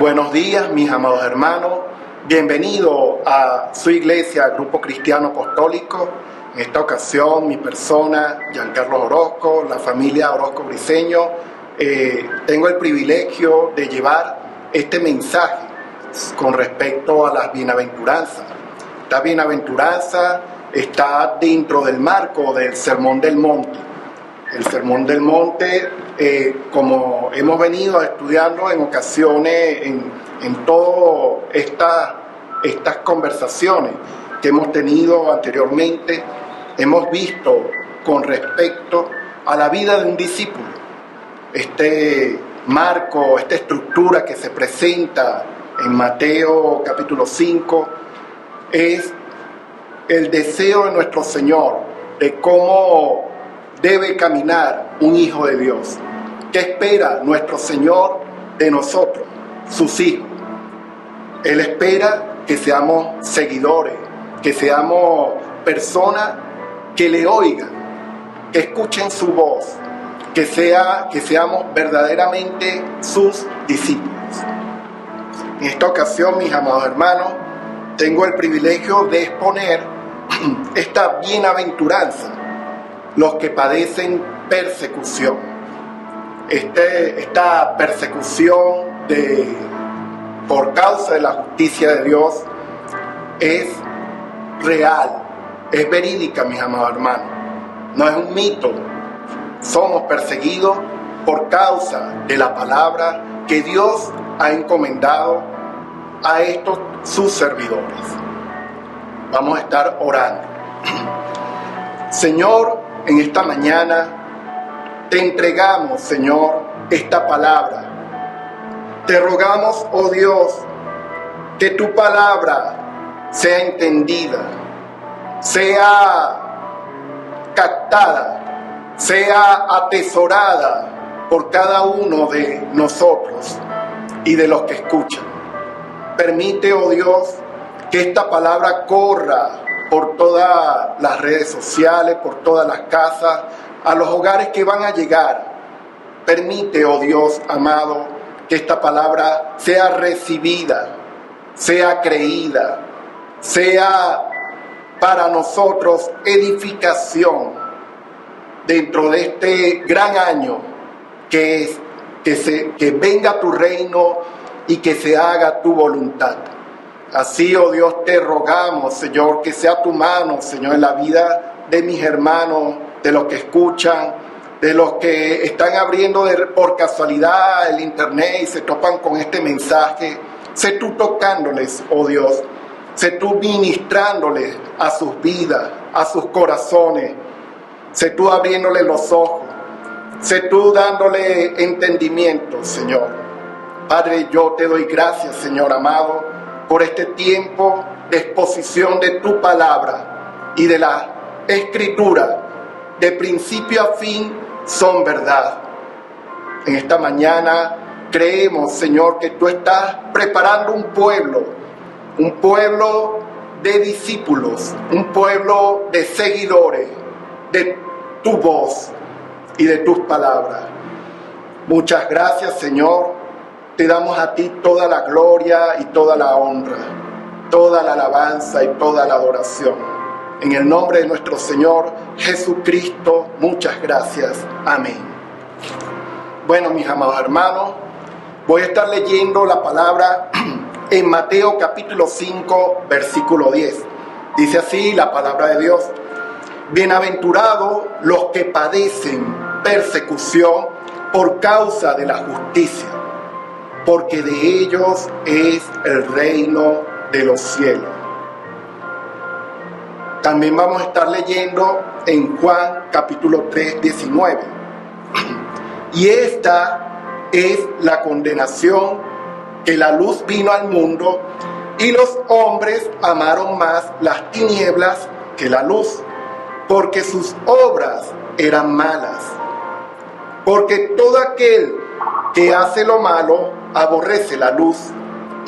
Buenos días, mis amados hermanos. Bienvenido a su iglesia, Grupo Cristiano Apostólico. En esta ocasión, mi persona, Giancarlos Orozco, la familia Orozco Briceño, tengo el privilegio de llevar este mensaje con respecto a las bienaventuranzas. Esta bienaventuranza está dentro del marco del Sermón del Monte. El Sermón del Monte, como hemos venido estudiando en ocasiones en todas estas conversaciones que hemos tenido anteriormente, hemos visto con respecto a la vida de un discípulo. Este marco, esta estructura que se presenta en Mateo capítulo 5 es el deseo de nuestro Señor de cómo debe caminar un hijo de Dios. ¿Qué espera nuestro Señor de nosotros, sus hijos? Él espera que seamos seguidores, que seamos personas que le oigan, que escuchen su voz, que seamos verdaderamente sus discípulos. En esta ocasión, mis amados hermanos, tengo el privilegio de exponer esta bienaventuranza, los que padecen persecución. Esta persecución por causa de la justicia de Dios es real, es verídica, mis amados hermanos. No es un mito. Somos perseguidos por causa de la palabra que Dios ha encomendado a estos sus servidores. Vamos a estar orando. Señor, en esta mañana te entregamos, Señor, esta palabra. Te rogamos, oh Dios, que tu palabra sea entendida, sea captada, sea atesorada por cada uno de nosotros y de los que escuchan. Permite, oh Dios, que esta palabra corra por todas las redes sociales, por todas las casas, a los hogares que van a llegar. Permite, oh Dios amado, que esta palabra sea recibida, sea creída, sea para nosotros edificación dentro de este gran año que venga tu reino y que se haga tu voluntad. Así, oh Dios, te rogamos, Señor, que sea tu mano, Señor, en la vida de mis hermanos, de los que escuchan, de los que están abriendo por casualidad el internet y se topan con este mensaje. Sé tú tocándoles, oh Dios, sé tú ministrándoles a sus vidas, a sus corazones, sé tú abriéndoles los ojos, sé tú dándole entendimiento, Señor. Padre, yo te doy gracias, Señor amado, por este tiempo de exposición de tu palabra y de la escritura, de principio a fin, son verdad. En esta mañana creemos, Señor, que tú estás preparando un pueblo de discípulos, un pueblo de seguidores de tu voz y de tus palabras. Muchas gracias, Señor. Te damos a ti toda la gloria y toda la honra, toda la alabanza y toda la adoración. En el nombre de nuestro Señor Jesucristo, muchas gracias. Amén. Bueno, mis amados hermanos, voy a estar leyendo la palabra en Mateo capítulo 5, versículo 10. Dice así la palabra de Dios: bienaventurados los que padecen persecución por causa de la justicia, porque de ellos es el reino de los cielos. También vamos a estar leyendo en Juan capítulo 3, 19. Y esta es la condenación, que la luz vino al mundo y los hombres amaron más las tinieblas que la luz, porque sus obras eran malas. Porque todo aquel que hace lo malo aborrece la luz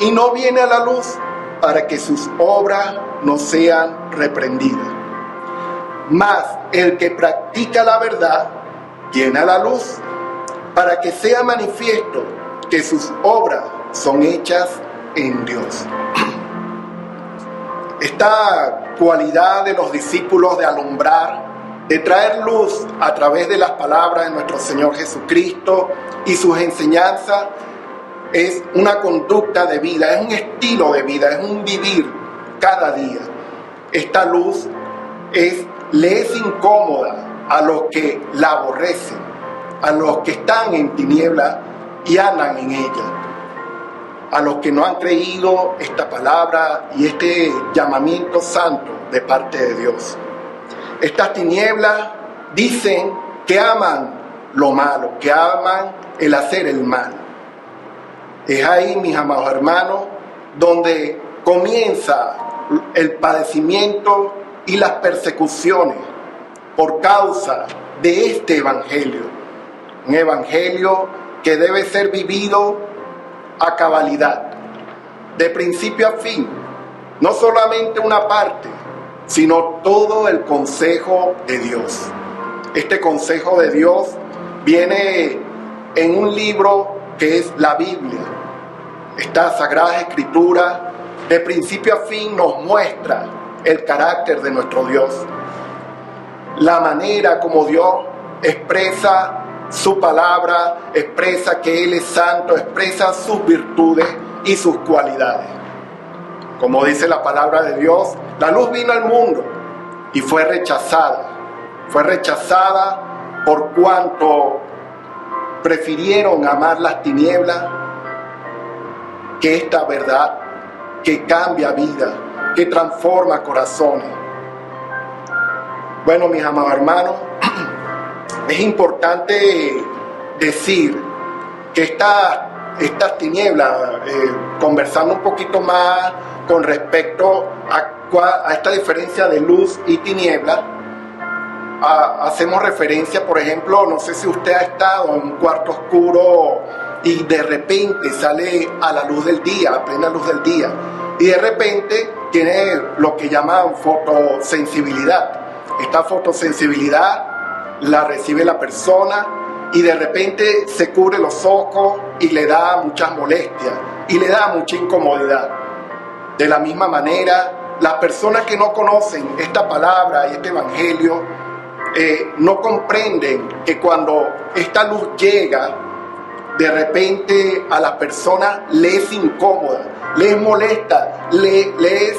y no viene a la luz para que sus obras no sean reprendidas. Mas el que practica la verdad viene a la luz para que sea manifiesto que sus obras son hechas en Dios. Esta cualidad de los discípulos de alumbrar, de traer luz a través de las palabras de nuestro Señor Jesucristo y sus enseñanzas, es una conducta de vida, es un estilo de vida, es un vivir cada día. Esta luz le es incómoda a los que la aborrecen, a los que están en tinieblas y andan en ella, a los que no han creído esta palabra y este llamamiento santo de parte de Dios. Estas tinieblas dicen que aman lo malo, que aman el hacer el mal. Es ahí, mis amados hermanos, donde comienza el padecimiento y las persecuciones por causa de este evangelio. Un evangelio que debe ser vivido a cabalidad, de principio a fin, no solamente una parte, sino todo el consejo de Dios. Este consejo de Dios viene en un libro que es la Biblia. Esta Sagrada Escritura, de principio a fin, nos muestra el carácter de nuestro Dios, la manera como Dios expresa su palabra, expresa que Él es santo, expresa sus virtudes y sus cualidades. Como dice la palabra de Dios, la luz vino al mundo y fue rechazada por cuanto prefirieron amar las tinieblas que esta verdad que cambia vida, que transforma corazones. Bueno, mis amados hermanos, es importante decir que estas tinieblas, conversando un poquito más con respecto a esta diferencia de luz y tiniebla, hacemos referencia, por ejemplo, no sé si usted ha estado en un cuarto oscuro y de repente sale a la luz del día, a plena luz del día, y de repente tiene lo que llaman fotosensibilidad. Esta fotosensibilidad la recibe la persona y de repente se cubre los ojos y le da muchas molestias y le da mucha incomodidad. De la misma manera, las personas que no conocen esta palabra y este evangelio no comprenden que cuando esta luz llega, de repente a la persona le es incómoda, le es molesta, le es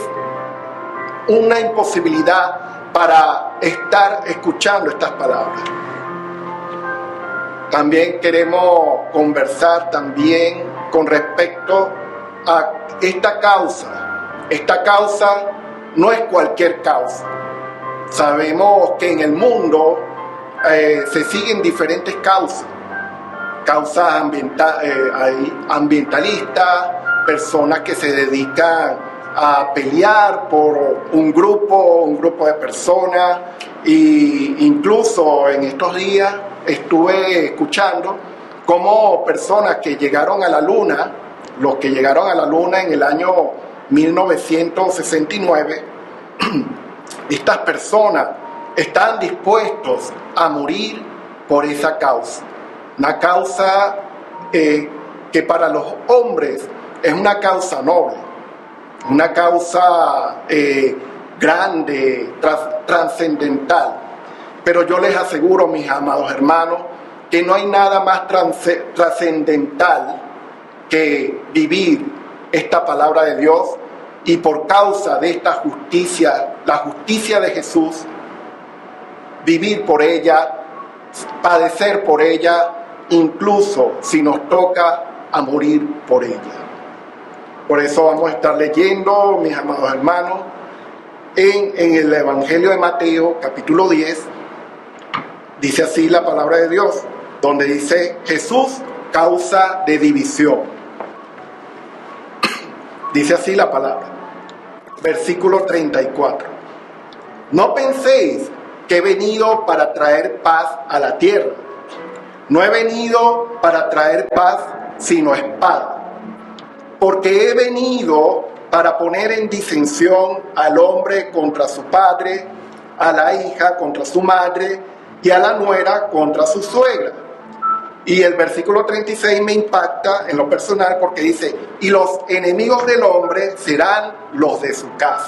una imposibilidad para estar escuchando estas palabras. También queremos conversar también con respecto a esta causa. Esta causa no es cualquier causa. Sabemos que en el mundo se siguen diferentes causas. Causas ambientalistas, personas que se dedican a pelear por un grupo de personas, e incluso en estos días estuve escuchando cómo personas que llegaron a la luna, los que llegaron a la luna en el año 1969, estas personas están dispuestos a morir por esa causa, una causa que para los hombres es una causa noble, una causa grande, trascendental. Pero yo les aseguro, mis amados hermanos, que no hay nada más trascendental que vivir esta palabra de Dios y por causa de esta justicia, la justicia de Jesús, vivir por ella, padecer por ella, incluso si nos toca a morir por ella. Por eso vamos a estar leyendo, mis amados hermanos, en el Evangelio de Mateo, capítulo 10, dice así la palabra de Dios, donde dice: Jesús, causa de división. Dice así la palabra, versículo 34. No penséis que he venido para traer paz a la tierra. No he venido para traer paz, sino espada. Porque he venido para poner en disensión al hombre contra su padre, a la hija contra su madre y a la nuera contra su suegra. Y el versículo 36 me impacta en lo personal porque dice, y los enemigos del hombre serán los de su casa.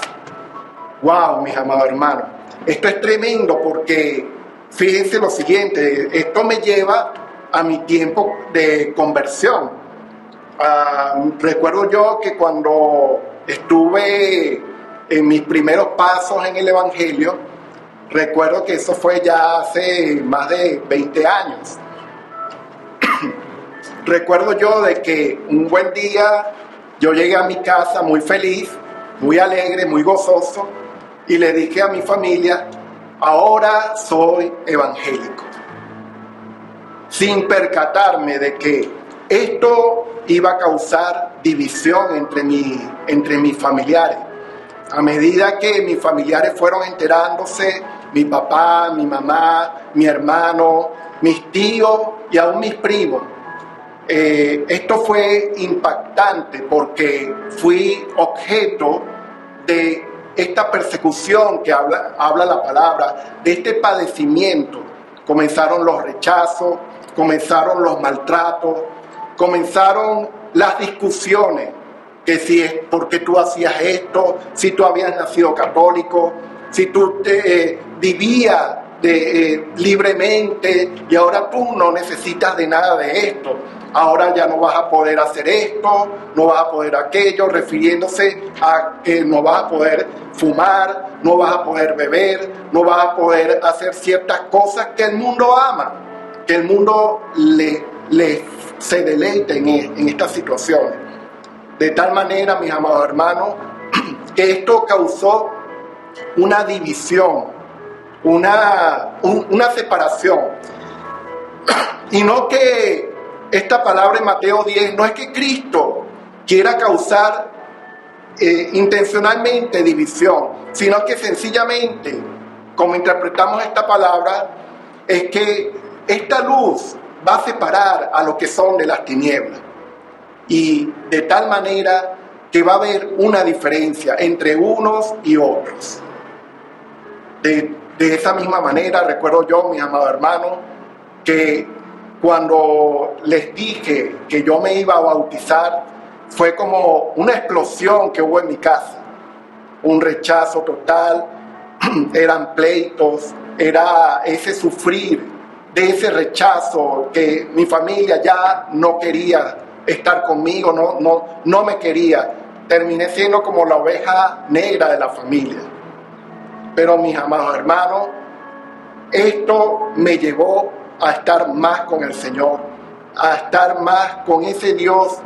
¡Wow, mis amados hermanos! Esto es tremendo porque fíjense lo siguiente, esto me lleva a mi tiempo de conversión. Recuerdo yo que cuando estuve en mis primeros pasos en el Evangelio, recuerdo que eso fue ya hace más de 20 años. Recuerdo yo de que un buen día yo llegué a mi casa muy feliz, muy alegre, muy gozoso, y le dije a mi familia, ahora soy evangélico. Sin percatarme de que esto iba a causar división entre mis familiares. A medida que mis familiares fueron enterándose, mi papá, mi mamá, mi hermano, mis tíos y aún mis primos, esto fue impactante porque fui objeto de esta persecución que habla la palabra, de este padecimiento. Comenzaron los rechazos, comenzaron los maltratos, comenzaron las discusiones, que si es porque tú hacías esto, si tú habías nacido católico, si tú vivías libremente y ahora tú no necesitas de nada de esto. Ahora ya no vas a poder hacer esto, no vas a poder aquello, refiriéndose a que no vas a poder fumar, no vas a poder beber, no vas a poder hacer ciertas cosas que el mundo ama, que el mundo se deleite en estas situaciones. De tal manera, mis amados hermanos, que esto causó una división, una separación. Y no que esta palabra en Mateo 10, no es que Cristo quiera causar intencionalmente división, sino que sencillamente, como interpretamos esta palabra, es que esta luz va a separar a los que son de las tinieblas. Y de tal manera que va a haber una diferencia entre unos y otros. De esa misma manera, recuerdo yo, mis amados hermanos, que cuando les dije que yo me iba a bautizar, fue como una explosión que hubo en mi casa. Un rechazo total, eran pleitos, era ese sufrir de ese rechazo que mi familia ya no quería estar conmigo, no me quería. Terminé siendo como la oveja negra de la familia. Pero mis amados hermanos, esto me llevó a estar más con el Señor, a estar más con ese Dios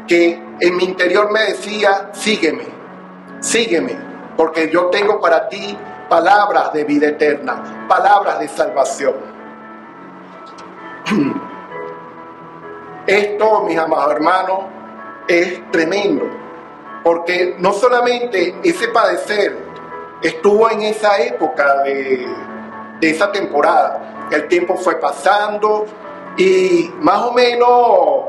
que en mi interior me decía, sígueme, porque yo tengo para ti palabras de vida eterna, palabras de salvación. Esto, mis amados hermanos, es tremendo, porque no solamente ese padecer estuvo en esa época de esa temporada, el tiempo fue pasando y más o menos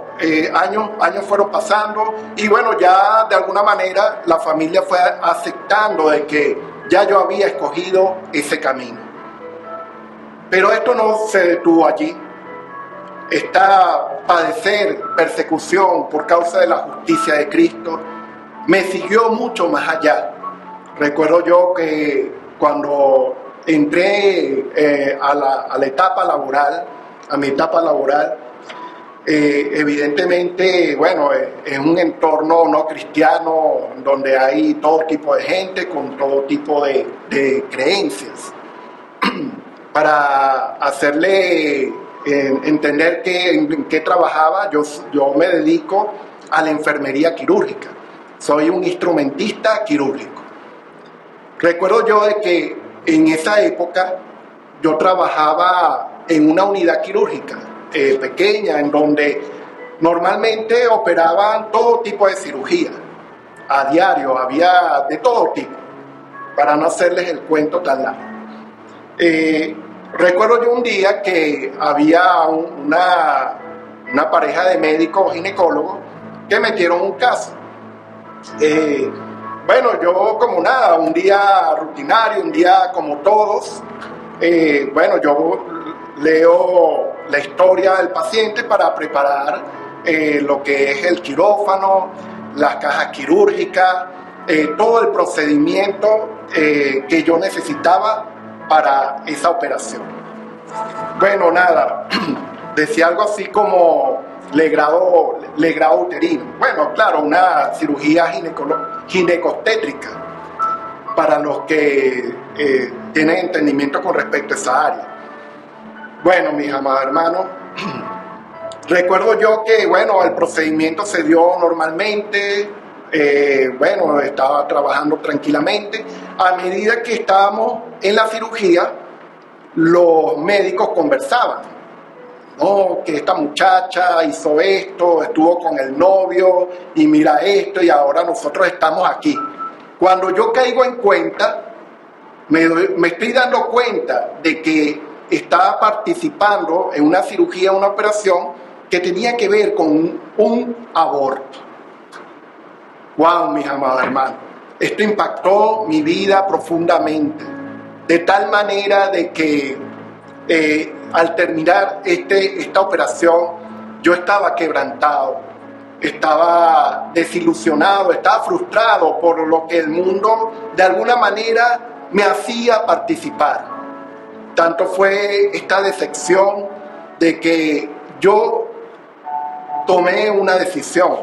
años fueron pasando y bueno, ya de alguna manera la familia fue aceptando de que ya yo había escogido ese camino. Pero esto no se detuvo allí. Esta padecer persecución por causa de la justicia de Cristo me siguió mucho más allá. Recuerdo yo que cuando entré a la etapa laboral, a mi etapa laboral, evidentemente, bueno, es un entorno no cristiano donde hay todo tipo de gente con todo tipo de creencias. Para hacerle entender en qué trabajaba, yo me dedico a la enfermería quirúrgica. Soy un instrumentista quirúrgico. Recuerdo yo de que en esa época yo trabajaba en una unidad quirúrgica pequeña, en donde normalmente operaban todo tipo de cirugía. A diario había de todo tipo, para no hacerles el cuento tan largo. Recuerdo yo un día que había una pareja de médicos ginecólogos que metieron un caso. Bueno, yo como nada, un día rutinario, un día como todos, bueno, yo leo la historia del paciente para preparar lo que es el quirófano, las cajas quirúrgicas, todo el procedimiento que yo necesitaba para esa operación. Bueno, nada, decía algo así como legrado uterino. Bueno, claro, una cirugía ginecostétrica para los que tienen entendimiento con respecto a esa área. Bueno, mis amados hermanos, recuerdo yo que, bueno, el procedimiento se dio normalmente, bueno, estaba trabajando tranquilamente. A medida que estábamos en la cirugía, los médicos conversaban, ¿no? Que esta muchacha hizo esto, estuvo con el novio, y mira esto, y ahora nosotros estamos aquí. Cuando yo caigo en cuenta, me estoy dando cuenta de que estaba participando en una cirugía, una operación que tenía que ver con un aborto. ¡Wow, mis amados hermanos! Esto impactó mi vida profundamente, de tal manera de que al terminar esta operación, yo estaba quebrantado, estaba desilusionado, estaba frustrado por lo que el mundo de alguna manera me hacía participar. Tanto fue esta decepción de que yo tomé una decisión.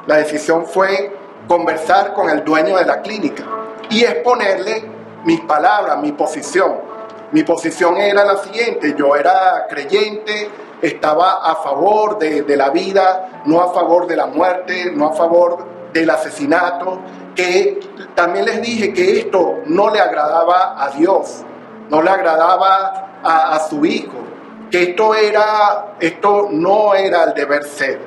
La decisión fue conversar con el dueño de la clínica y exponerle mis palabras, mi posición. Mi posición era la siguiente: yo era creyente, estaba a favor de la vida, no a favor de la muerte, no a favor del asesinato, que también les dije que esto no le agradaba a Dios, no le agradaba a su Hijo, que esto no era el deber ser.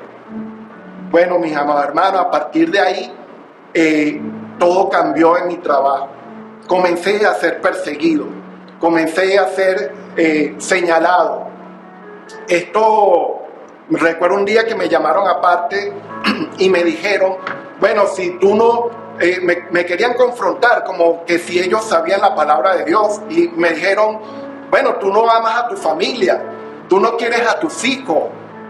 Bueno, mis amados hermanos, a partir de ahí, todo cambió en mi trabajo. Comencé a ser perseguido, comencé a ser señalado. Recuerdo un día que me llamaron aparte y me dijeron, bueno, si tú no, me querían confrontar como que si ellos sabían la palabra de Dios, y me dijeron, bueno, tú no amas a tu familia, tú no quieres a tus hijos,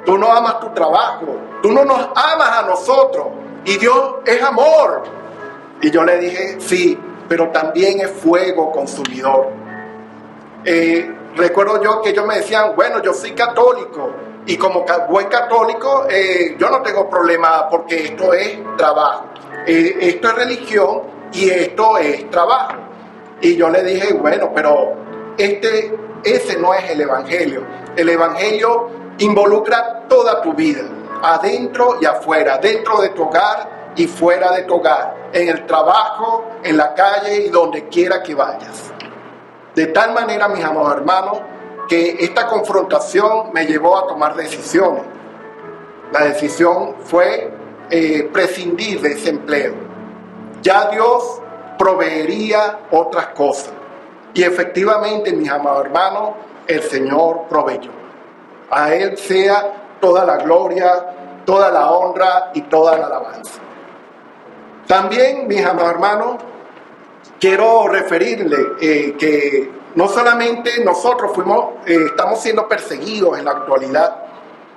tú no amas tu trabajo, tú no nos amas a nosotros, y Dios es amor. Y yo le dije, sí, pero también es fuego consumidor. Recuerdo yo que ellos me decían, bueno, yo soy católico, y como buen católico, yo no tengo problema porque esto es trabajo, esto es religión y esto es trabajo. Y yo le dije, bueno, pero ese no es el evangelio. El evangelio involucra toda tu vida, adentro y afuera, dentro de tu hogar y fuera de tu hogar, en el trabajo, en la calle y donde quiera que vayas. De tal manera, mis amados hermanos, que esta confrontación me llevó a tomar decisiones. La decisión fue prescindir de ese empleo. Ya Dios proveería otras cosas. Y efectivamente, mis amados hermanos, el Señor proveyó. A Él sea toda la gloria, toda la honra y toda la alabanza. También, mis amados hermanos, quiero referirle que no solamente nosotros estamos siendo perseguidos en la actualidad,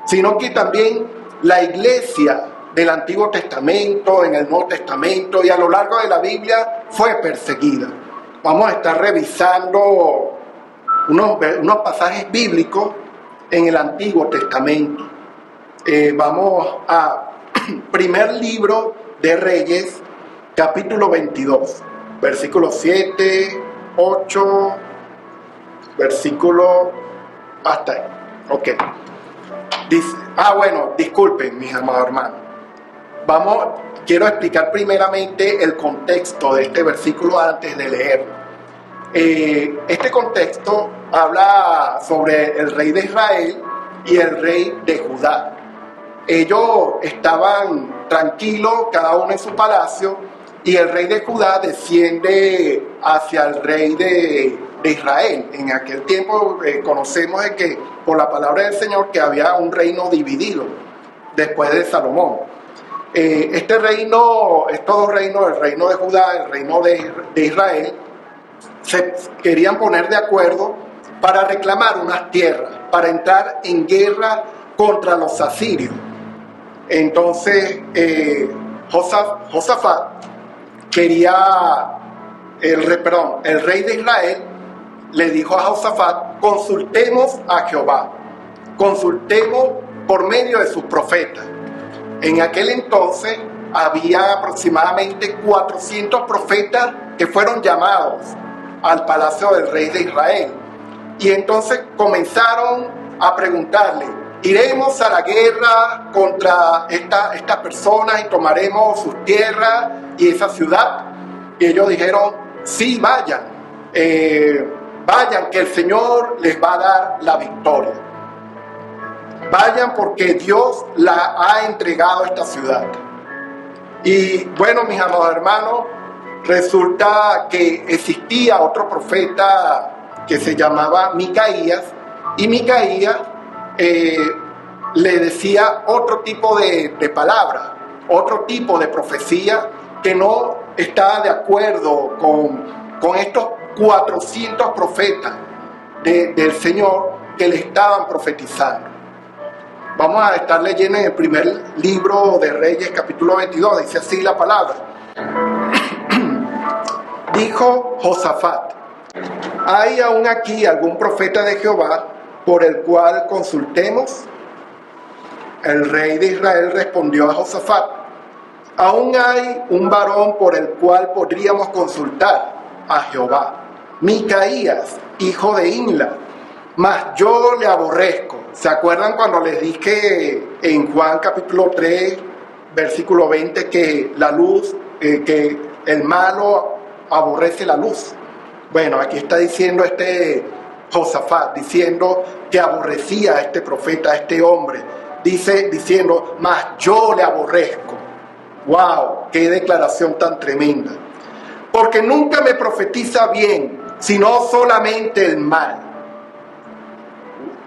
sino que también la iglesia del Antiguo Testamento, en el Nuevo Testamento y a lo largo de la Biblia fue perseguida. Vamos a estar revisando unos pasajes bíblicos en el Antiguo Testamento. Vamos a primer libro de Reyes, capítulo 22, versículos 7, 8, versículo hasta ahí. Ok. Dice, bueno, disculpen, mis amados hermanos. Quiero explicar primeramente el contexto de este versículo antes de leerlo. Este contexto habla sobre el rey de Israel y el rey de Judá. Ellos estaban tranquilos, cada uno en su palacio, y el rey de Judá desciende hacia el rey de Israel. En aquel tiempo conocemos que por la palabra del Señor que había un reino dividido después de Salomón. Estos dos reinos, el reino de Judá, el reino de Israel, se querían poner de acuerdo para reclamar unas tierras. para entrar en guerra contra los asirios. Entonces Josafat quería, el rey de Israel le dijo a Josafat: consultemos a Jehová, consultemos por medio de sus profetas. En aquel entonces había aproximadamente 400 profetas que fueron llamados al palacio del rey de Israel. Y entonces comenzaron a preguntarle: ¿iremos a la guerra contra estas personas y tomaremos sus tierras y esa ciudad? Y ellos dijeron: sí, vayan, vayan, que el Señor les va a dar la victoria. Vayan porque Dios la ha entregado a esta ciudad. Y bueno, mis amados hermanos, resulta que existía otro profeta que se llamaba Micaías, y Micaías le decía otro tipo de palabra, otro tipo de profecía que no estaba de acuerdo con estos 400 profetas del Señor que le estaban profetizando. Vamos a estar leyendo en el primer libro de Reyes, capítulo 22, dice así la palabra. Dijo Josafat: ¿hay aún aquí algún profeta de Jehová por el cual consultemos? El rey de Israel respondió a Josafat: aún hay un varón por el cual podríamos consultar a Jehová, Micaías, hijo de Imla, mas yo le aborrezco. ¿Se acuerdan cuando les dije en Juan capítulo 3, versículo 20, que la luz, que el malo aborrece la luz? Bueno, aquí está diciendo Josafat, diciendo que aborrecía a este profeta, a este hombre, diciendo: mas yo le aborrezco. ¡Wow! ¡Qué declaración tan tremenda! Porque nunca me profetiza bien, sino solamente el mal.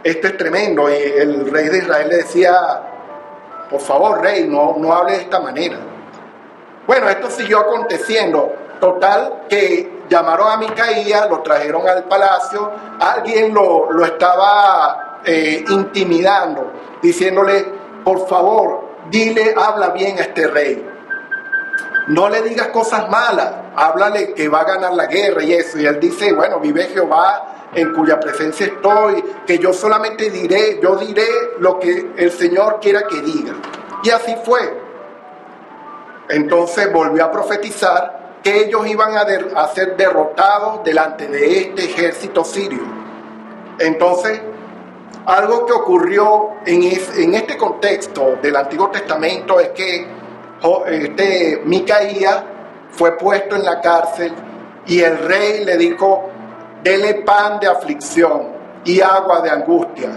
Esto es tremendo. Y el rey de Israel le decía: por favor, rey, no hable de esta manera. Bueno, esto siguió aconteciendo. Total, que llamaron a Micaías, lo trajeron al palacio, alguien lo estaba intimidando, diciéndole: por favor, habla bien a este rey. No le digas cosas malas, háblale que va a ganar la guerra y eso. Y él dice: bueno, vive Jehová, en cuya presencia estoy, que yo solamente diré lo que el Señor quiera que diga. Y así fue. Entonces volvió a profetizar que ellos iban a ser derrotados delante de este ejército sirio. Entonces, algo que ocurrió en este contexto del Antiguo Testamento es que Micaías fue puesto en la cárcel y el rey le dijo: dele pan de aflicción y agua de angustia.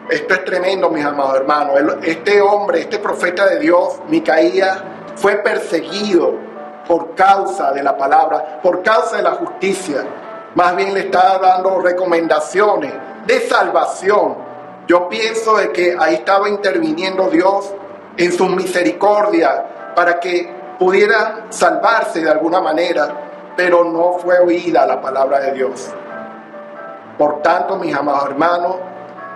Esto es tremendo, mis amados hermanos. Este hombre, este profeta de Dios, Micaías, fue perseguido por causa de la palabra, por causa de la justicia. Más bien le estaba dando recomendaciones de salvación. Yo pienso de que ahí estaba interviniendo Dios en su misericordia para que pudieran salvarse de alguna manera, pero no fue oída la palabra de Dios. Por tanto, mis amados hermanos,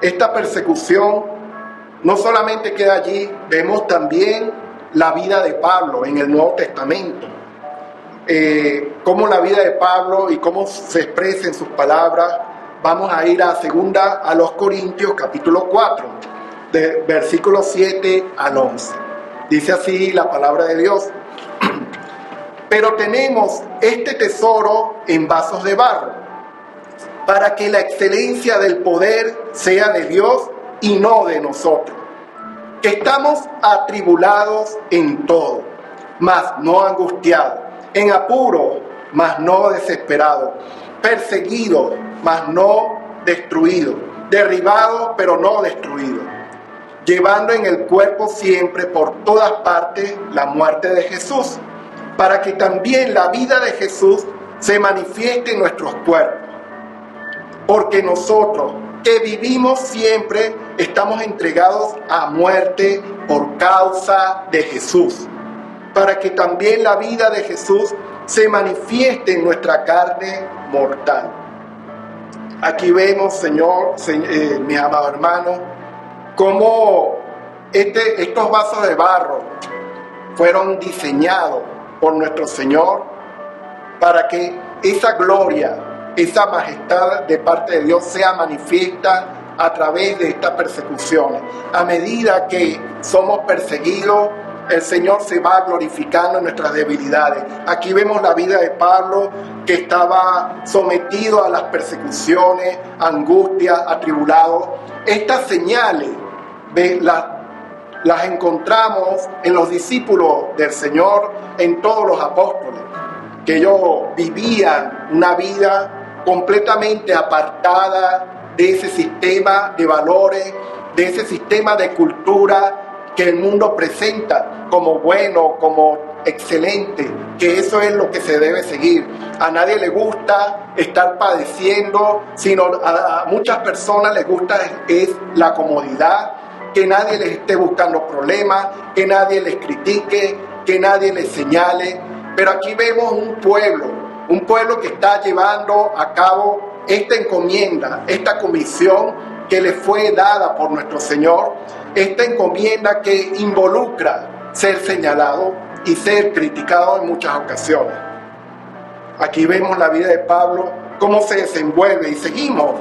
esta persecución no solamente queda allí, vemos también la vida de Pablo en el Nuevo Testamento. Cómo la vida de Pablo y cómo se expresa en sus palabras. Vamos a ir a los Corintios, capítulo 4, de versículos 7 al 11. Dice así la palabra de Dios: pero tenemos este tesoro en vasos de barro, para que la excelencia del poder sea de Dios y no de nosotros, que estamos atribulados en todo, mas no angustiados, en apuro, mas no desesperados, perseguidos, mas no destruidos, derribados, pero no destruidos, llevando en el cuerpo siempre por todas partes la muerte de Jesús, para que también la vida de Jesús se manifieste en nuestros cuerpos. Porque nosotros, que vivimos siempre, estamos entregados a muerte por causa de Jesús, para que también la vida de Jesús se manifieste en nuestra carne mortal. Aquí vemos, Señor, mis amados hermanos, cómo estos vasos de barro fueron diseñados por nuestro Señor para que esa gloria, esa majestad de parte de Dios sea manifiesta a través de estas persecuciones. A medida que somos perseguidos, el Señor se va glorificando en nuestras debilidades. Aquí vemos la vida de Pablo, que estaba sometido a las persecuciones, angustias, atribulados. Estas señales las encontramos en los discípulos del Señor, en todos los apóstoles, que ellos vivían una vida completamente apartada de ese sistema de valores, de ese sistema de cultura que el mundo presenta como bueno, como excelente, que eso es lo que se debe seguir. A nadie le gusta estar padeciendo, sino a muchas personas les gusta es la comodidad, que nadie les esté buscando problemas, que nadie les critique, que nadie les señale. Pero aquí vemos un pueblo que está llevando a cabo esta encomienda, esta comisión que le fue dada por nuestro Señor, esta encomienda que involucra ser señalado y ser criticado en muchas ocasiones. Aquí vemos la vida de Pablo, cómo se desenvuelve, y seguimos.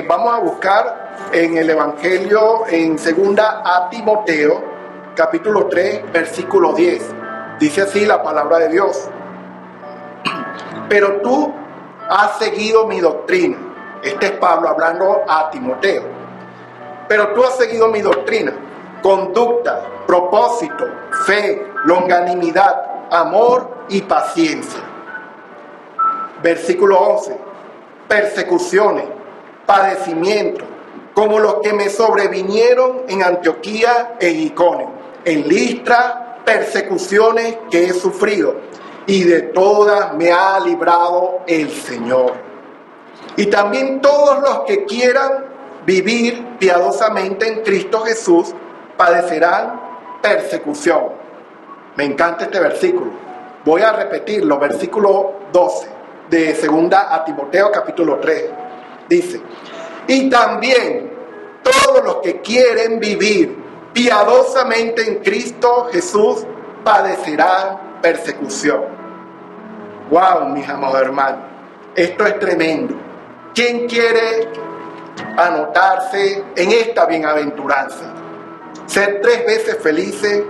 Vamos a buscar en el Evangelio, en 2 a Timoteo, capítulo 3, versículo 10. Dice así la palabra de Dios: pero tú has seguido mi doctrina. Este es Pablo hablando a Timoteo. Pero tú has seguido mi doctrina, conducta, propósito, fe, longanimidad, amor y paciencia. Versículo 11. Persecuciones, padecimientos, como los que me sobrevinieron en Antioquía e Iconio. En Listra, persecuciones que he sufrido, y de todas me ha librado el Señor. Y también todos los que quieran vivir piadosamente en Cristo Jesús padecerán persecución. Me encanta este versículo. Voy a repetirlo, versículo 12 de 2 a Timoteo capítulo 3. Dice: y también todos los que quieren vivir piadosamente en Cristo Jesús padecerán persecución. Wow, mis amados hermanos, esto es tremendo. ¿Quién quiere anotarse en esta bienaventuranza? Ser 3 veces felices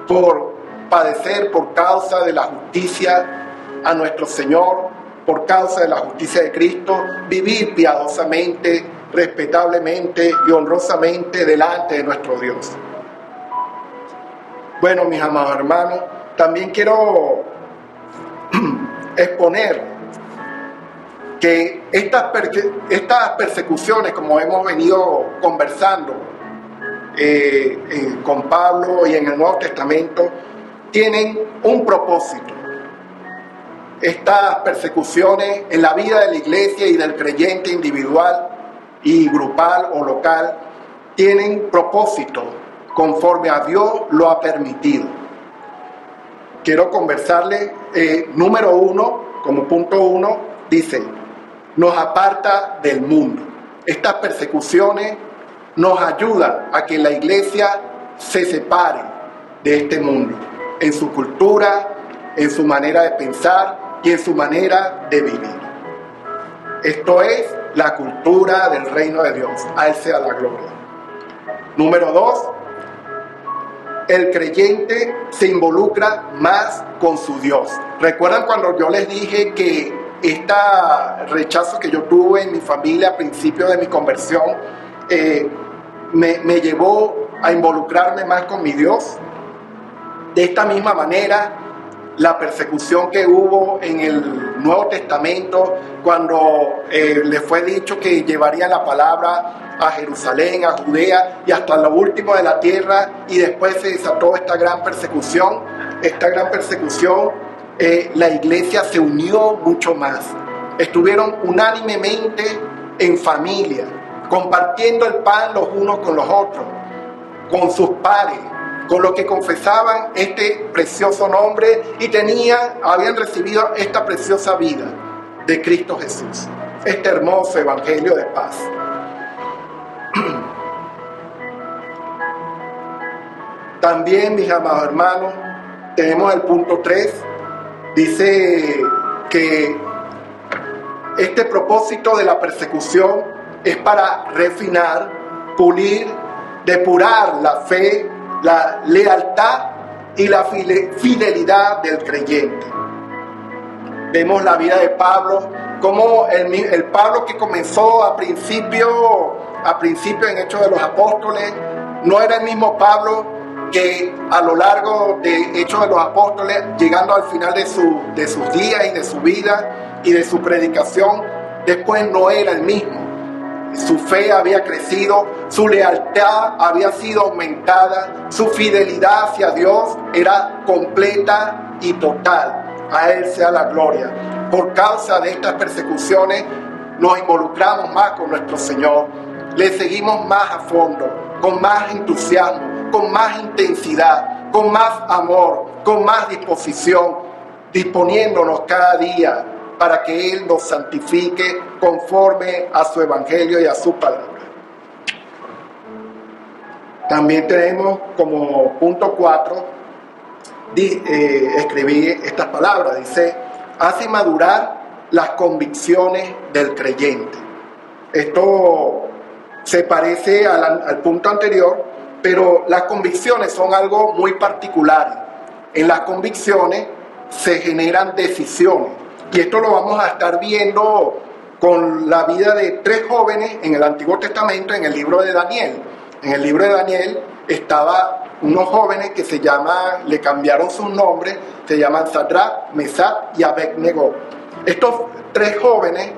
por padecer por causa de la justicia a nuestro Señor, por causa de la justicia de Cristo, vivir piadosamente, respetablemente y honrosamente delante de nuestro Dios. Bueno, mis amados hermanos, también quiero exponer que estas persecuciones, como hemos venido conversando con Pablo y en el Nuevo Testamento, tienen un propósito. Estas persecuciones en la vida de la iglesia y del creyente individual y grupal o local tienen propósito conforme a Dios lo ha permitido. Quiero conversarles, número 1, como punto 1, dice: nos aparta del mundo. Estas persecuciones nos ayudan a que la iglesia se separe de este mundo, en su cultura, en su manera de pensar y en su manera de vivir. Esto es la cultura del reino de Dios. A Él sea la gloria. Número 2, el creyente se involucra más con su Dios. ¿Recuerdan cuando yo les dije que este rechazo que yo tuve en mi familia a principio de mi conversión me llevó a involucrarme más con mi Dios? De esta misma manera, la persecución que hubo en el Nuevo Testamento, cuando le fue dicho que llevaría la palabra a Jerusalén, a Judea y hasta lo último de la tierra, y después se desató esta gran persecución, la iglesia se unió mucho más. Estuvieron unánimemente en familia, compartiendo el pan los unos con los otros, con sus pares, con los que confesaban este precioso nombre y habían recibido esta preciosa vida de Cristo Jesús. este hermoso evangelio de paz. También, mis amados hermanos, tenemos el punto 3. Dice que este propósito de la persecución es para refinar, pulir, depurar la fe, la lealtad y la fidelidad del creyente. Vemos la vida de Pablo, como el Pablo que comenzó a principio en Hechos de los Apóstoles, no era el mismo Pablo que a lo largo de Hechos de los Apóstoles, llegando al final de sus días y de su vida y de su predicación, después no era el mismo. Su fe había crecido, su lealtad había sido aumentada, su fidelidad hacia Dios era completa y total. A Él sea la gloria. Por causa de estas persecuciones nos involucramos más con nuestro Señor, le seguimos más a fondo, con más entusiasmo, con más intensidad, con más amor, con más disposición, disponiéndonos cada día para que Él nos santifique conforme a su evangelio y a su palabra. También tenemos como punto 4, escribí estas palabras, dice: hace madurar las convicciones del creyente. Esto se parece al punto anterior, pero las convicciones son algo muy particular. En las convicciones se generan decisiones, y esto lo vamos a estar viendo con la vida de 3 jóvenes en el Antiguo Testamento, en el libro de Daniel. En el libro de Daniel estaban unos jóvenes que le cambiaron sus nombres, se llaman Sadrach, Mesach y Abed-Nego. Estos 3 jóvenes,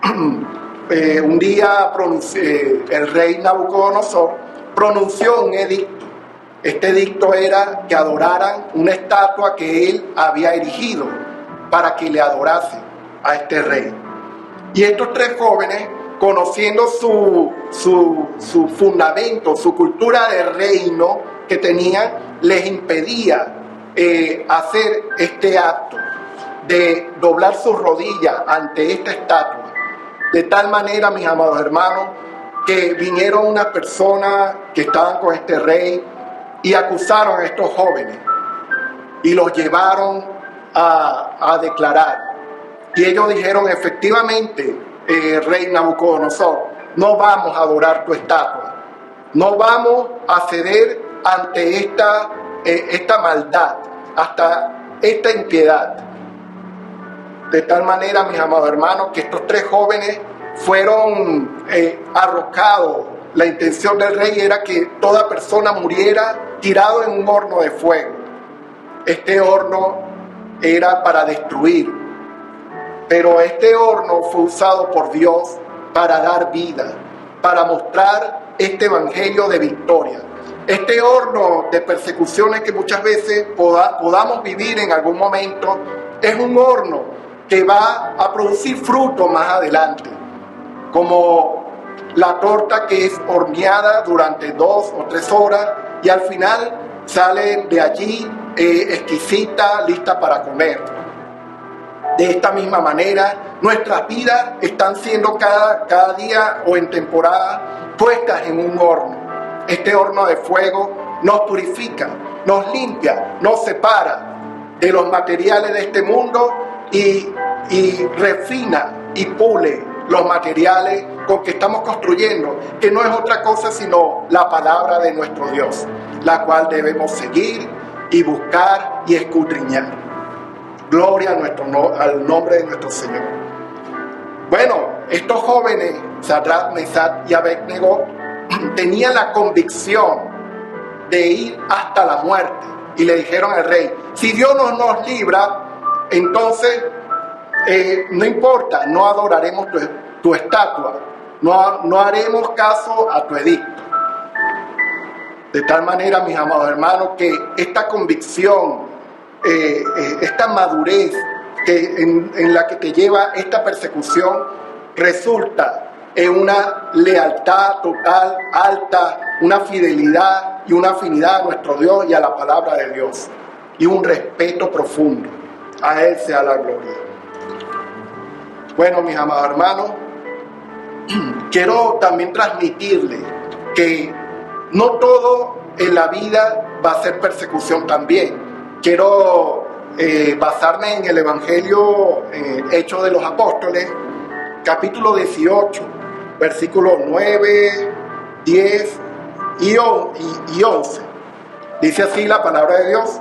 un día el rey Nabucodonosor pronunció un edicto. Este edicto era que adoraran una estatua que él había erigido para que le adorasen a este rey. Y estos 3 jóvenes, conociendo su fundamento, su cultura de reino que tenían, les impedía hacer este acto de doblar sus rodillas ante esta estatua. De tal manera, mis amados hermanos, que vinieron unas personas que estaban con este rey y acusaron a estos jóvenes y los llevaron a declarar. Y ellos dijeron: efectivamente, rey Nabucodonosor, no vamos a adorar tu estatua, no vamos a ceder ante esta maldad, hasta esta impiedad. De tal manera, mis amados hermanos, que estos 3 jóvenes fueron arrojados. La intención del rey era que toda persona muriera tirado en un horno de fuego. Este horno era para destruir, pero este horno fue usado por Dios para dar vida, para mostrar este evangelio de victoria. Este horno de persecuciones que muchas veces podamos vivir en algún momento es un horno que va a producir fruto más adelante, como la torta que es horneada durante 2 o 3 horas y al final sale de allí exquisita, lista para comer. De esta misma manera, nuestras vidas están siendo cada día o en temporada puestas en un horno. Este horno de fuego nos purifica, nos limpia, nos separa de los materiales de este mundo y refina y pule los materiales con que estamos construyendo, que no es otra cosa sino la palabra de nuestro Dios, la cual debemos seguir y buscar y escudriñar. Gloria al nombre de nuestro Señor. Bueno, estos jóvenes, Sadrach, Mesach y Abed-Nego, tenían la convicción de ir hasta la muerte y le dijeron al rey: si Dios no nos libra, entonces no importa, no adoraremos tu estatua, no haremos caso a tu edicto. De tal manera, mis amados hermanos, que esta convicción, esta madurez en la que te lleva esta persecución, resulta en una lealtad total, alta, una fidelidad y una afinidad a nuestro Dios y a la palabra de Dios, y un respeto profundo. A Él sea la gloria. Bueno, mis amados hermanos, quiero también transmitirle que no todo en la vida va a ser persecución también. Quiero basarme en el Evangelio Hechos de los Apóstoles, capítulo 18, versículos 9, 10 y 11. Dice así la palabra de Dios.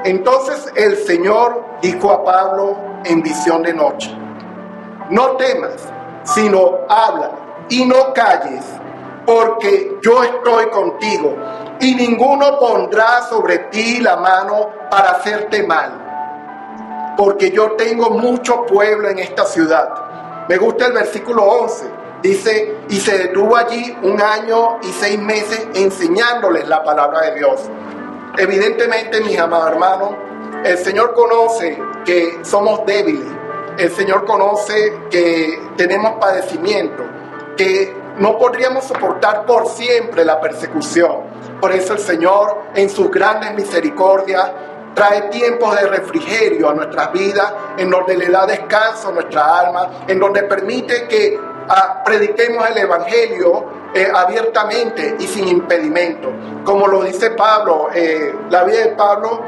Entonces el Señor dijo a Pablo en visión de noche: no temas, sino habla y no calles, porque yo estoy contigo, y ninguno pondrá sobre ti la mano para hacerte mal, porque yo tengo mucho pueblo en esta ciudad. Me gusta el versículo 11, dice: y se detuvo allí 1 año y 6 meses enseñándoles la palabra de Dios. Evidentemente, mis amados hermanos, el Señor conoce que somos débiles. El Señor conoce que tenemos padecimiento, que no podríamos soportar por siempre la persecución. Por eso el Señor, en sus grandes misericordias, trae tiempos de refrigerio a nuestras vidas, en donde le da descanso a nuestra alma, en donde permite que prediquemos el Evangelio abiertamente y sin impedimento. Como lo dice Pablo, la vida de Pablo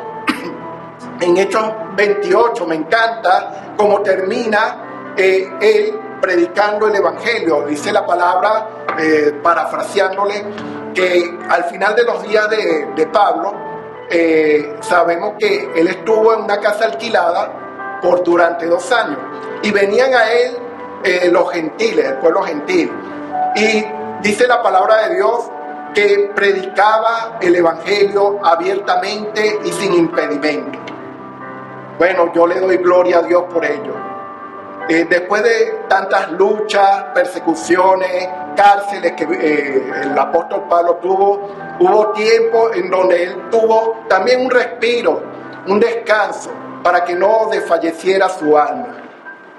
en Hechos 28, me encanta cómo termina él predicando el Evangelio. Dice la palabra, parafraseándole, que al final de los días de Pablo, sabemos que él estuvo en una casa alquilada durante 2 años, y venían a él los gentiles, el pueblo gentil, y dice la palabra de Dios que predicaba el Evangelio abiertamente y sin impedimento. Bueno, yo le doy gloria a Dios por ello. Después de tantas luchas, persecuciones, cárceles que el apóstol Pablo tuvo, hubo tiempo en donde él tuvo también un respiro, un descanso, para que no desfalleciera su alma.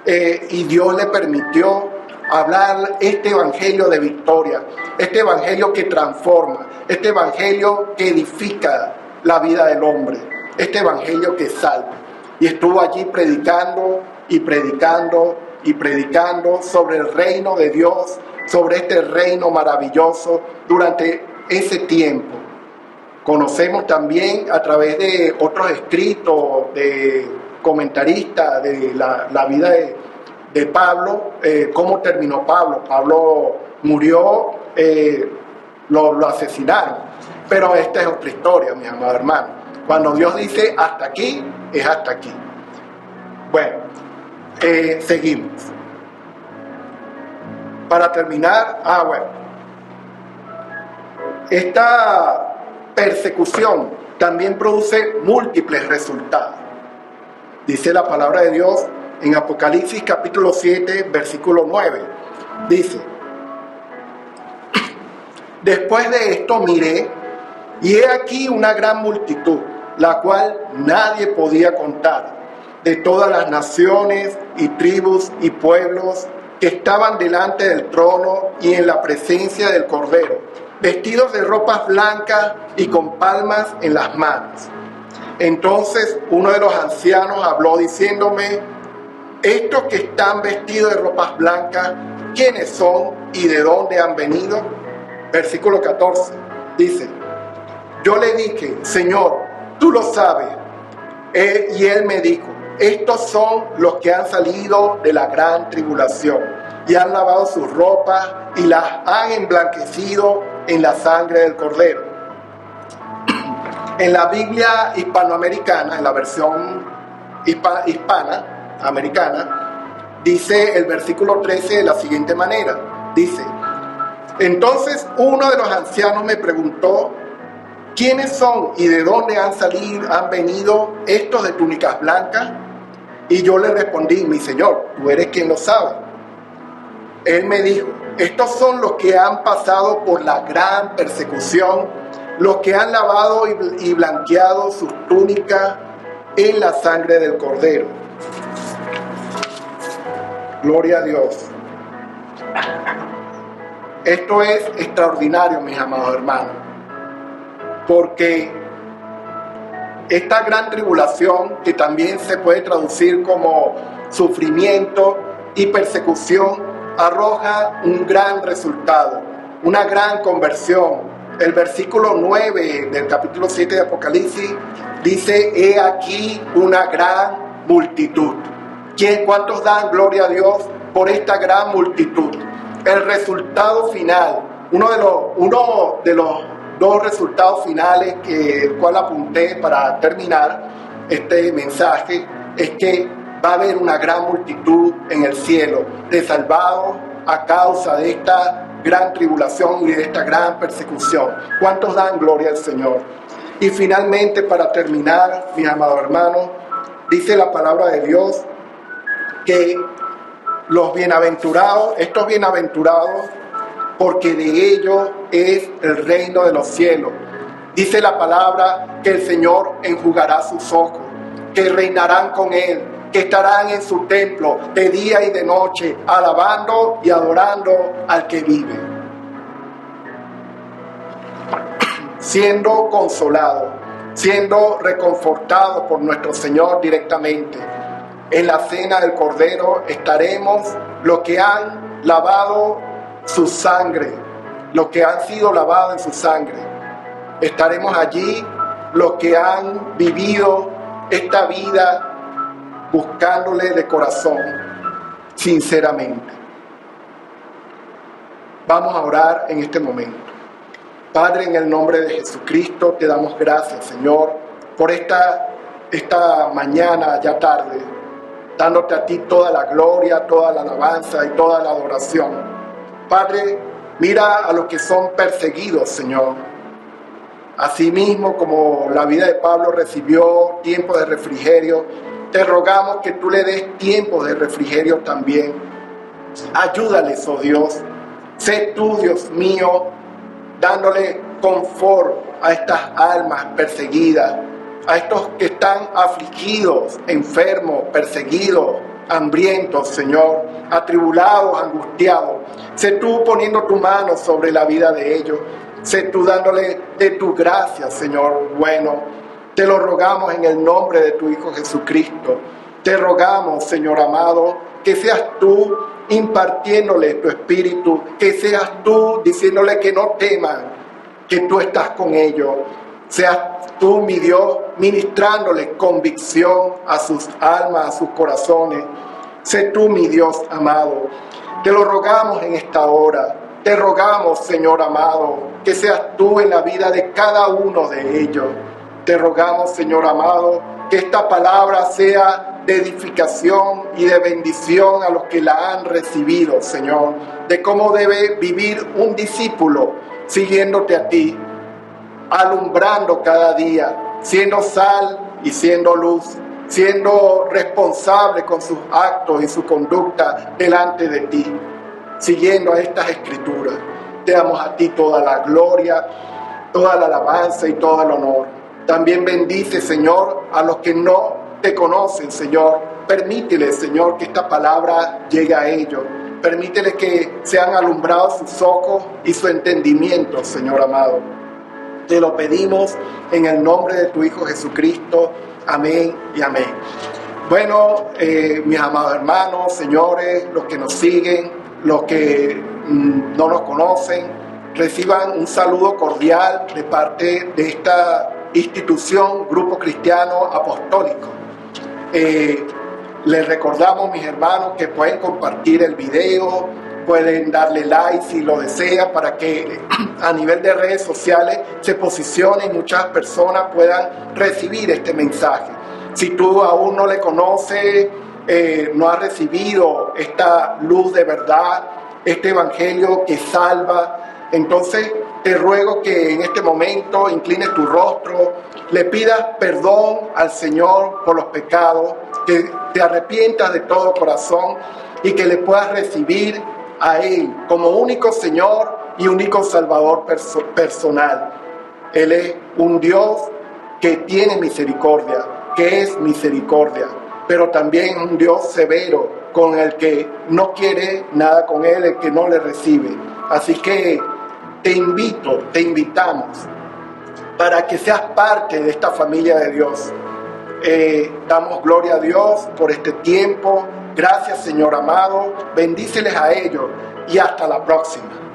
Y Dios le permitió hablar este evangelio de victoria, este evangelio que transforma, este evangelio que edifica la vida del hombre, este evangelio que salva. Y estuvo allí predicando y predicando y predicando sobre el reino de Dios, sobre este reino maravilloso durante ese tiempo. Conocemos también a través de otros escritos de comentaristas de la vida de Pablo, cómo terminó Pablo. Pablo murió, lo asesinaron, pero esta es otra historia, mis amados hermanos. Cuando Dios dice hasta aquí, es hasta aquí. Bueno, seguimos. Para terminar, esta persecución también produce múltiples resultados. Dice la palabra de Dios en Apocalipsis capítulo 7, versículo 9. Dice: después de esto miré, y he aquí una gran multitud, la cual nadie podía contar, de todas las naciones y tribus y pueblos que estaban delante del trono y en la presencia del Cordero, vestidos de ropas blancas y con palmas en las manos. Entonces uno de los ancianos habló diciéndome: estos que están vestidos de ropas blancas, ¿quiénes son y de dónde han venido? Versículo 14 dice: yo le dije: Señor, tú lo sabes. Y él me dijo: estos son los que han salido de la gran tribulación y han lavado sus ropas y las han emblanquecido en la sangre del Cordero. En la Biblia hispanoamericana, en la versión hispana americana, dice el versículo 13 de la siguiente manera. Dice: entonces uno de los ancianos me preguntó: ¿quiénes son y de dónde han venido estos de túnicas blancas? Y yo le respondí: mi Señor, tú eres quien lo sabe. Él me dijo: estos son los que han pasado por la gran persecución, los que han lavado y blanqueado sus túnicas en la sangre del Cordero. Gloria a Dios. Esto es extraordinario, mis amados hermanos, porque esta gran tribulación, que también se puede traducir como sufrimiento y persecución, arroja un gran resultado, una gran conversión. El versículo 9 del capítulo 7 de Apocalipsis dice: he aquí una gran multitud. ¿Cuántos dan gloria a Dios por esta gran multitud? El resultado final, uno de los dos resultados finales el cual apunté para terminar este mensaje, es que va a haber una gran multitud en el cielo de salvados a causa de esta gran tribulación y de esta gran persecución. ¿Cuántos dan gloria al Señor? Y finalmente, para terminar, mis amados hermanos, dice la palabra de Dios que estos bienaventurados, porque de ellos es el reino de los cielos. Dice la palabra que el Señor enjugará sus ojos, que reinarán con Él, que estarán en su templo de día y de noche, alabando y adorando al que vive, siendo consolados, siendo reconfortados por nuestro Señor directamente. En la cena del Cordero estaremos los que han lavado su sangre, los que han sido lavados en su sangre. Estaremos allí los que han vivido esta vida buscándole de corazón, sinceramente. Vamos a orar en este momento. Padre, en el nombre de Jesucristo, te damos gracias, Señor, por esta mañana ya tarde, dándote a ti toda la gloria, toda la alabanza y toda la adoración. Padre, mira a los que son perseguidos, Señor. Asimismo, como la vida de Pablo recibió tiempo de refrigerio, te rogamos que tú le des tiempo de refrigerio también. Ayúdales, oh Dios. Sé tú, Dios mío, dándole confort a estas almas perseguidas, a estos que están afligidos, enfermos, perseguidos, hambrientos, Señor, atribulados, angustiados. Sé tú poniendo tu mano sobre la vida de ellos. Sé tú dándole de tu gracia, Señor bueno. Te lo rogamos en el nombre de tu Hijo Jesucristo. Te rogamos, Señor amado, que seas tú impartiéndole tu espíritu, que seas tú diciéndole que no teman, que tú estás con ellos. Seas tú, mi Dios, ministrándole convicción a sus almas, a sus corazones. Sé tú, mi Dios amado. Te lo rogamos en esta hora. Te rogamos, Señor amado, que seas tú en la vida de cada uno de ellos. Te rogamos, Señor amado, que esta palabra sea de edificación y de bendición a los que la han recibido, Señor, de cómo debe vivir un discípulo siguiéndote a ti, alumbrando cada día, siendo sal y siendo luz, siendo responsable con sus actos y su conducta delante de ti, siguiendo a estas escrituras. Te damos a ti toda la gloria, toda la alabanza y todo el honor. También bendice, Señor, a los que no te conocen, Señor. Permítele, Señor, que esta palabra llegue a ellos. Permítele que sean alumbrados sus ojos y su entendimiento, Señor amado. Te lo pedimos en el nombre de tu Hijo Jesucristo. Amén y amén. Bueno, mis amados hermanos, señores, los que nos siguen, los que no nos conocen, reciban un saludo cordial de parte de esta institución, Grupo Cristiano Apostólico. Les recordamos, mis hermanos, que pueden compartir el video, pueden darle like si lo desean, para que a nivel de redes sociales se posicione y muchas personas puedan recibir este mensaje. Si tú aún no le conoces, no has recibido esta luz de verdad, este evangelio que salva, entonces te ruego que en este momento inclines tu rostro, le pidas perdón al Señor por los pecados, que te arrepientas de todo corazón y que le puedas recibir a Él como único Señor y único Salvador personal. Él es un Dios que tiene misericordia, que es misericordia, pero también un Dios severo con el que no quiere nada con Él, el que no le recibe. Así que te invitamos para que seas parte de esta familia de Dios. Damos gloria a Dios por este tiempo Gracias, Señor amado, bendíceles a ellos y hasta la próxima.